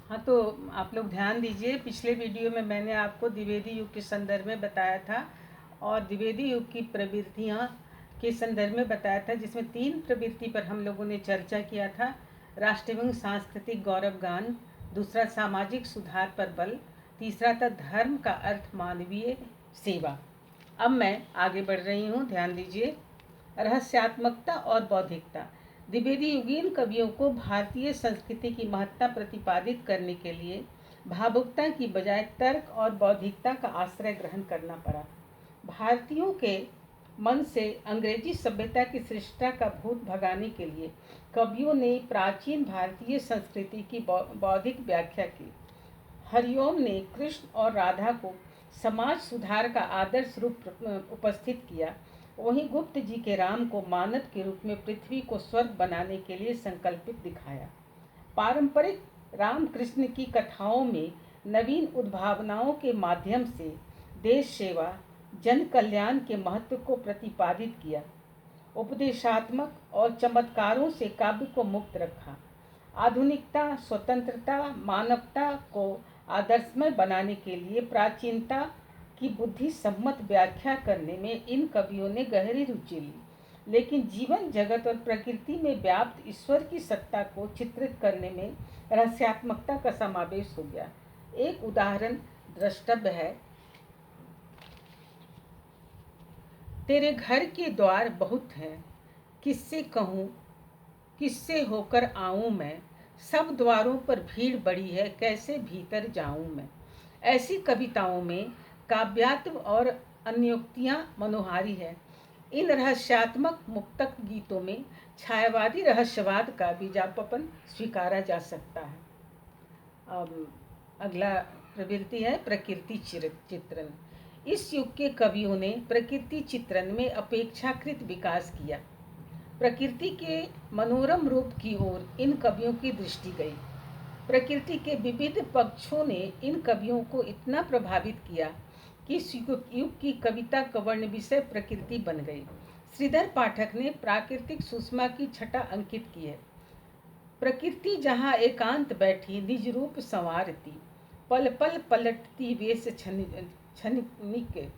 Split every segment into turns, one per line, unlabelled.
हाँ, तो आप लोग ध्यान दीजिए। पिछले वीडियो में मैंने आपको द्विवेदी युग के संदर्भ में बताया था और द्विवेदी युग की प्रवृत्तियाँ के संदर्भ में बताया था, जिसमें 3 प्रवृत्ति पर हम लोगों ने चर्चा किया था। राष्ट्र एवं सांस्कृतिक गौरवगान, दूसरा सामाजिक सुधार पर बल, तीसरा था धर्म का अर्थ मानवीय सेवा। अब मैं आगे बढ़ रही हूँ, ध्यान दीजिए। रहस्यात्मकता और बौद्धिकता। द्विवेदी युगीन कवियों को भारतीय संस्कृति की महत्ता प्रतिपादित करने के लिए भावुकता की बजाय तर्क और बौद्धिकता का आश्रय ग्रहण करना पड़ा। भारतीयों के मन से अंग्रेजी सभ्यता की सृष्टा का भूत भगाने के लिए कवियों ने प्राचीन भारतीय संस्कृति की बौद्धिक व्याख्या की। हरिओम ने कृष्ण और राधा को समाज सुधार का आदर्श रूप उपस्थित किया। वहीं गुप्त जी के राम को मानव के रूप में पृथ्वी को स्वर्ग बनाने के लिए संकल्पित दिखाया। पारंपरिक राम कृष्ण की कथाओं में नवीन उद्भावनाओं के माध्यम से देश सेवा, जन कल्याण के महत्व को प्रतिपादित किया। उपदेशात्मक और चमत्कारों से काव्य को मुक्त रखा। आधुनिकता, स्वतंत्रता, मानवता को आदर्शमय बनाने के लिए प्राचीनता की बुद्धि सम्मत व्याख्या करने में इन कवियों ने गहरी रुचि ली। लेकिन जीवन जगत और प्रकृति में व्याप्त ईश्वर की सत्ता को चित्रित करने में रहस्यात्मकता का समावेश हो गया। एक उदाहरण द्रष्टव्य है। तेरे घर के द्वार बहुत हैं, किससे कहूँ, किससे होकर आऊँ मैं, सब द्वारों पर भीड़ बड़ी है, कैसे भीतर जाऊँ मैं। ऐसी कविताओं में काव्यात्व और अन्योक्तियाँ मनोहारी है। इन रहस्यात्मक मुक्तक गीतों में छायावादी रहस्यवाद का बीजापन स्वीकारा जा सकता है। अब अगला प्रवृत्ति है प्रकृति चित्रण। इस युग के कवियों ने प्रकृति चित्रण में अपेक्षाकृत विकास किया। प्रकृति के मनोरम रूप की ओर इन कवियों की दृष्टि गई। प्रकृति के विविध पक्षों ने इन कवियों को इतना प्रभावित किया कि इस युग की कविता कवर्ण विषय प्रकृति बन गई। श्रीधर पाठक ने प्राकृतिक सुषमा की छटा अंकित की है। प्रकृति जहाँ एकांत बैठी निज रूप संवारती, पल पल पलटती वेश क्षणिक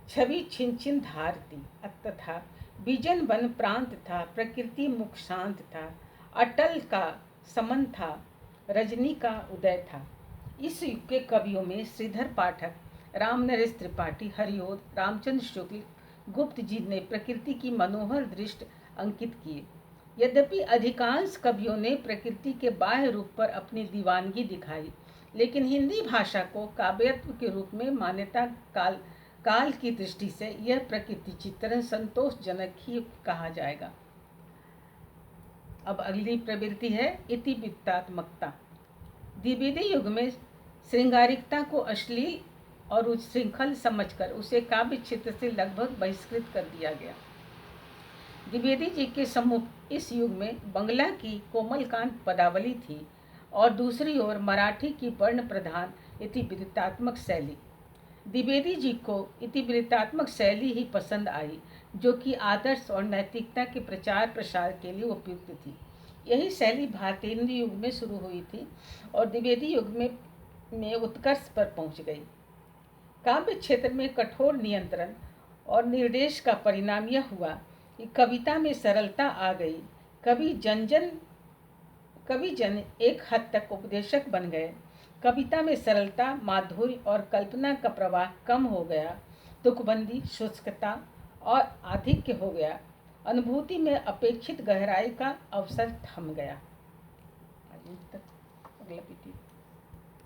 छवि छिन छिन धारती। तथा बिजन वन प्रांत था, प्रकृति मुख शांत था, अटल का समन था, रजनी का उदय था। इस युग के कवियों में श्रीधर पाठक, रामनरेश त्रिपाठी, हरिओद, रामचंद्र शुक्ल, गुप्त जी ने प्रकृति की मनोहर दृष्टि अंकित किए। यद्यपि अधिकांश कवियों ने प्रकृति के बाह्य रूप पर अपनी दीवानगी दिखाई, लेकिन हिंदी भाषा को काव्यत्व के रूप में मान्यता काल की दृष्टि से यह प्रकृति चित्रण संतोषजनक ही कहा जाएगा। अब अगली प्रवृत्ति है इतिवृत्तात्मकता। द्विवेदी युग में श्रृंगारिकता को अश्लील और उच्छृंखल समझकर उसे काव्य क्षेत्र से लगभग बहिष्कृत कर दिया गया। द्विवेदी जी के सम्मुख इस युग में बंगला की कोमलकांत पदावली थी और दूसरी ओर मराठी की वर्ण प्रधान इतिवृत्तात्मक शैली। द्विवेदी जी को इतिवृत्तात्मक शैली ही पसंद आई, जो कि आदर्श और नैतिकता के प्रचार प्रसार के लिए उपयुक्त थी। यही शैली भारतेंद्र युग में शुरू हुई थी और द्विवेदी युग में उत्कर्ष पर पहुंच गई। काव्य क्षेत्र में कठोर नियंत्रण और निर्देश का परिणाम यह हुआ कि कविता में सरलता आ गई। कवि जन एक हद तक उपदेशक बन गए। कविता में सरलता, माधुर्य और कल्पना का प्रवाह कम हो गया। तुकबंदी, शुष्कता और आधिक्य हो गया। अनुभूति में अपेक्षित गहराई का अवसर थम गया। अगला